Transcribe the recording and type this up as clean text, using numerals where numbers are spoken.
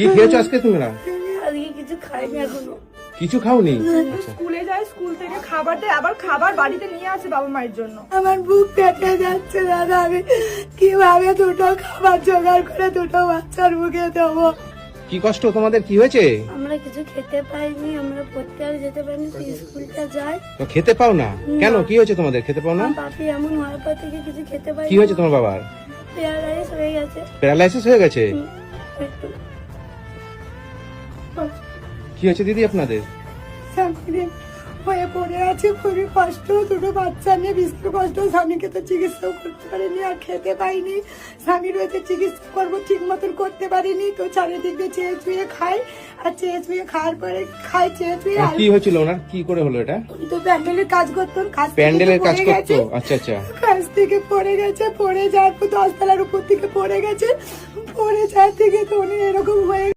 কি খেয়েছো আজকে তোমরা? আজকে কিছু খাইনি এখনো। কিছু খাওনি? আচ্ছা। স্কুলে যায়, স্কুল থেকে খাবার দেয়, আবার খাবার বাড়িতে নিয়ে আসে বাবা মায়ের জন্য। আমার বুক পেটে যাচ্ছে দাদা, আমি কিভাবে দুটো খাবার জোগাড় করে দুটো বাচ্চার মুখে দেবো? কি কষ্ট তোমাদের, কি হয়েছে? আমরা কিছু খেতে পাইনি, আমরা পড়তে আর যেতে পারিনি, স্কুলটা যাই। তো খেতে পাও না কেন? কি হয়েছে তোমাদের, খেতে পাও না? আমার বাপি এমন হওয়ার পর থেকে কিছু খেতে পাই। কি হয়েছে তোমার বাবার? প্যারালাইজ হয়ে গেছে প্যারালাইসিস হয়ে গেছে? একটু। কি হয়েছে দিদি আপনাদের? স্বামী হয়ে পড়ে আছে, খুবই কষ্ট, দুটো বাচ্চা নিয়ে ভীষণ কষ্ট। স্বামীকে তো চিকিৎসাও করতে পারিনি, আর খেতে পাইনি। স্বামীর হয়তো চিকিৎসা করবো, ঠিক মতন করতে পারিনি, তো চারিদিক দিয়ে চেয়ে চুয়ে খাই, আর চেয়ে চুয়ে খাওয়ার পরে খাই চেয়ে চুয়ে। আর কি হয়েছিল ওনার, কি করে হলো এটা? উনি তো প্যান্ডেলের কাজ করতেন, প্যান্ডেলের কাজ করতো? আচ্ছা আচ্ছা। কাজ থেকে পড়ে গেছে, পড়ে যাওয়ার পর 10 তলার উপর থেকে পড়ে গেছে, পড়ে যাওয়ার থেকে তো উনি এরকম হয়ে